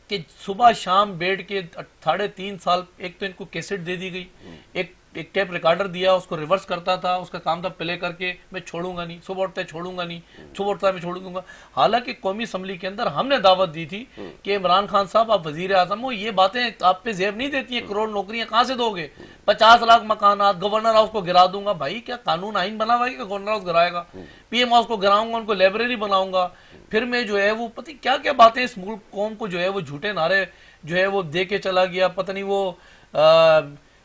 کہ صبح شام بیٹھ کے 3.5 سال، ایک تو ان کو کیسٹ دے دی گئی، ایک ٹیپ ریکارڈر دیا، اس کو ریورس کرتا تھا، اس کا کام تھا پلے کر کے میں چھوڑوں گا نہیں، صبح اٹھتا چھوڑوں گا نہیں، صبح اٹھتا میں چھوڑ دوں گا. حالانکہ قومی اسمبلی کے اندر ہم نے دعوت دی تھی کہ عمران خان صاحب آپ وزیر اعظم ہو، یہ باتیں آپ پہ زیب نہیں دیتی ہیں، کروڑ نوکریاں کہاں سے دو گے، 50 لاکھ مکانات، گورنر ہاؤس کو گرا دوں گا. بھائی کیا قانون آئین بنا ہوا ہے کہ گورنر ہاؤس گرائے گا؟ پی ایم ہاؤس کو گراؤں گا، ان کو لائبریری بناؤں گا، پھر میں جو ہے وہ پتہ کیا کیا باتیں اس ملک قوم کو جو ہے وہ جھوٹے نعرے جو ہے وہ دے کے چلا گیا. پتہ نہیں وہ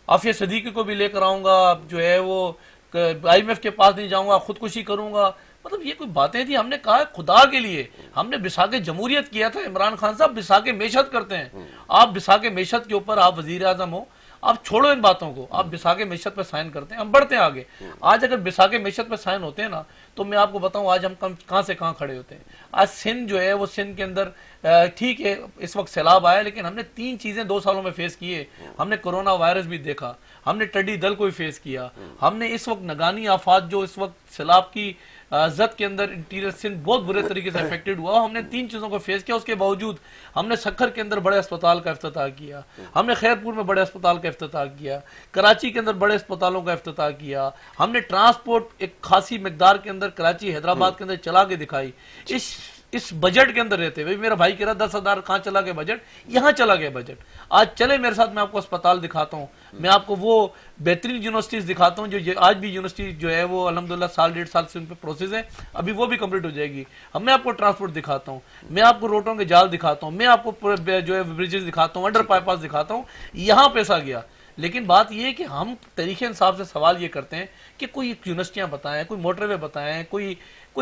عافیہ صدیقی کو بھی لے کر آؤں گا، جو ہے وہ IMF کے پاس نہیں جاؤں گا، خودکشی کروں گا. مطلب یہ کوئی باتیں تھی؟ ہم نے کہا خدا کے لیے ہم نے بساق جمہوریت کیا تھا. عمران خان صاحب بساق معیشت کرتے ہیں، آپ بساق معیشت کے اوپر آپ وزیر اعظم ہو، آپ چھوڑو ان باتوں کو، آپ بساق معیشت پہ سائن کرتے ہیں، ہم بڑھتے ہیں آگے. آج اگر بساق معیشت پہ سائن ہوتے ہیں نا تو میں آپ کو بتاؤں آج ہم کہاں سے کہاں کھڑے ہوتے ہیں. آج سندھ جو ہے وہ سندھ کے اندر ٹھیک ہے اس وقت سیلاب آیا، لیکن ہم نے 3 چیزیں 2 سالوں میں فیس کیے. ہم نے کرونا وائرس بھی دیکھا، ہم نے ٹڈی دل کو بھی فیس کیا، ہم نے اس وقت نگانی آفات جو اس وقت سیلاب کی زد کے اندر انٹیریئر سندھ بہت برے طریقے سے افیکٹڈ ہوا، ہم نے 3 چیزوں کو فیس کیا. اس کے باوجود ہم نے سکھر کے اندر بڑے اسپتال کا افتتاح کیا، ہم نے خیرپور میں بڑے اسپتال کا افتتاح کیا، کراچی کے اندر بڑے اسپتالوں کا افتتاح کیا، ہم نے ٹرانسپورٹ ایک خاصی مقدار کے اندر کراچی حیدرآباد کے اندر چلا کے دکھائی. اس بجٹ کے اندر رہتے ہوئے میرا بھائی کہہ رہا 10,000 کہاں چلا گیا بجٹ، یہاں چلا گیا بجٹ. آج چلے میرے ساتھ، میں آپ کو اسپتال دکھاتا ہوں، میں آپ کو وہ بہترین یونیورسٹیز دکھاتا ہوں جو آج بھی یونیورسٹی جو ہے وہ الحمدللہ 1.5 سال سے ان پہ پروسیس ہے، ابھی وہ بھی کمپلیٹ ہو جائے گی. میں آپ کو ٹرانسپورٹ دکھاتا ہوں، میں آپ کو روڈوں کے جال دکھاتا ہوں، میں آپ کو جو ہے برجز دکھاتا ہوں، انڈر بائی پاس دکھاتا ہوں. یہاں پیسہ گیا. لیکن بات یہ ہے کہ ہم تحریک انصاف سے سوال یہ کرتے ہیں کہ کوئی یونیورسٹیاں بتائیں، کوئی موٹر وے بتائیں، کوئی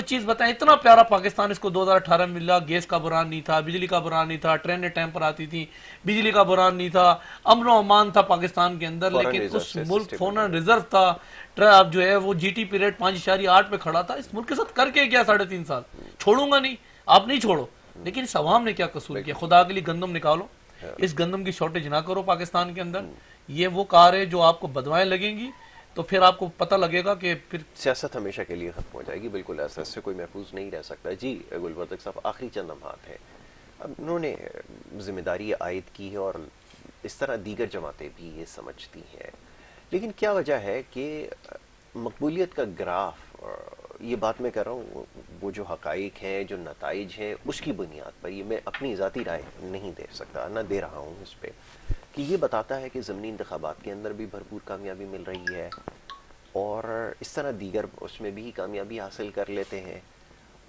چیز بتائیں. اتنا پیارا پاکستان اس کو 2018 میں ملا، گیس کا بحران نہیں تھا، بجلی کا بحران نہیں تھا، ٹرینیں ٹائم پر آتی تھی، بجلی کا بحران نہیں تھا، امن و امان تھا پاکستان کے اندر. لیکن اس ملک فورن ریزرو تھا، جو ہے وہ جی ٹی پی ریٹ 5.8 پہ کھڑا تھا. اس ملک کے ساتھ کر کے گیا 3.5 سال. چھوڑوں گا نہیں، آپ نہیں چھوڑو. لیکن اس عوام نے کیا قصور کیا؟ خدا کے لیے گندم نکالو، اس گندم کی شارٹیج نہ کرو پاکستان کے اندر. یہ وہ کار ہے جو آپ کو بدوائیں لگیں گی تو پھر آپ کو پتہ لگے گا کہ پھر سیاست ہمیشہ کے لیے ختم ہو جائے گی. بالکل ایسا، اس سے کوئی محفوظ نہیں رہ سکتا. جی گلبردق صاحب، آخری چند لمحات ہیں. اب انہوں نے ذمہ داری عائد کی ہے اور اس طرح دیگر جماعتیں بھی یہ سمجھتی ہیں، لیکن کیا وجہ ہے کہ مقبولیت کا گراف، یہ بات میں کر رہا ہوں وہ جو حقائق ہیں، جو نتائج ہیں، اس کی بنیاد پر، یہ میں اپنی ذاتی رائے نہیں دے سکتا، نہ دے رہا ہوں اس پہ، کہ یہ بتاتا ہے کہ ضمنی انتخابات کے اندر بھی بھرپور کامیابی مل رہی ہے اور اس طرح دیگر اس میں بھی کامیابی حاصل کر لیتے ہیں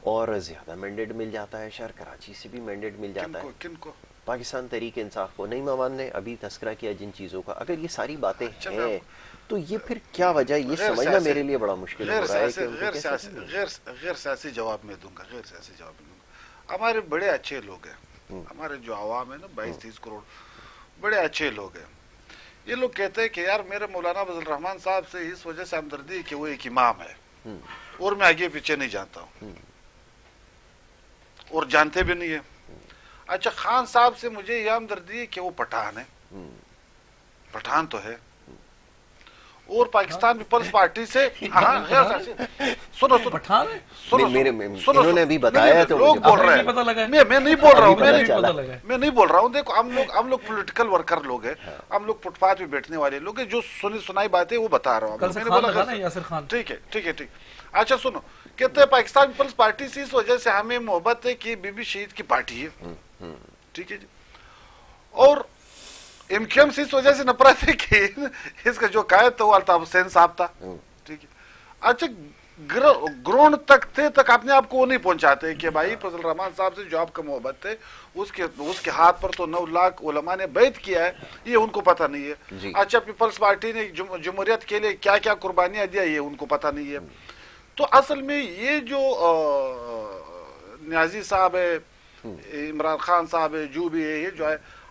اور زیادہ مینڈیٹ مل جاتا ہے. شہر کراچی سے بھی مینڈیٹ مل جاتا ہے. کن کو؟ پاکستان تحریک انصاف کو. نعیم امان نے ابھی تذکرہ کیا جن چیزوں کا. اگر یہ ساری باتیں ہیں تو یہ پھر کیا وجہ؟ یہ سمجھنا میرے لیے بڑا مشکل ہو رہا ہے. غیر سیاسی جواب میں دوں گا، غیر سیاسی جواب میں دوں گا. ہمارے بڑے اچھے لوگ ہیں، ہمارے جو عوام ہے نا 22-23 کروڑ، بڑے اچھے لوگ ہیں. یہ لوگ کہتے ہیں کہ یار میرے مولانا فضل الرحمان صاحب سے اس وجہ سے ہمدردی کہ وہ ایک امام ہے اور میں آگے پیچھے نہیں جانتا ہوں اور جانتے بھی نہیں ہے. اچھا خان صاحب سے مجھے یہ ہمدردی ہے کہ وہ پٹھان ہے، پٹھان تو ہے، اور پاکستان پیپلز پارٹی سے انہوں نے بھی بتایا تو لوگ بول رہے ہیں، میں نہیں بول رہا ہوں، میں نہیں بول رہا ہوں. دیکھو ہم لوگ پولیٹیکل ورکر لوگ ہیں، ہم لوگ فٹ پاتھ پہ بیٹھنے والے لوگ ہیں، جو سنائی باتیں وہ بتا رہا ہوں. میں نے بولا ٹھیک ہے ٹھیک ہے ٹھیک. اچھا سنو، کہتے ہیں پاکستان پیپلز پارٹی سے اس وجہ سے ہمیں محبت ہے کہ بی بی شہید کی پارٹی ہے، ٹھیک ہے جی، اور ایم کیو ایم سے اس وجہ سے نفرت ہے کہ اس کا جو قائد تھا وہ الطاف حسین صاحب تھا، ٹھیک ہے. اچھا گراؤنڈ تک اپنے آپ کو وہ نہیں پہنچاتے کہ بھائی فضل الرحمان صاحب سے جو آپ کا محبت ہے اس کے ہاتھ پر تو 9 لاکھ علماء نے بیعت کیا ہے، یہ ان کو پتہ نہیں ہے. اچھا پیپلز پارٹی نے جمہوریت کے لیے کیا کیا قربانیاں دیا یہ ان کو پتہ نہیں ہے. تو اصل میں یہ جو نیازی صاحب ہے، عمران خان صاحب ہے، جو بھی ہے، یہ جو ہے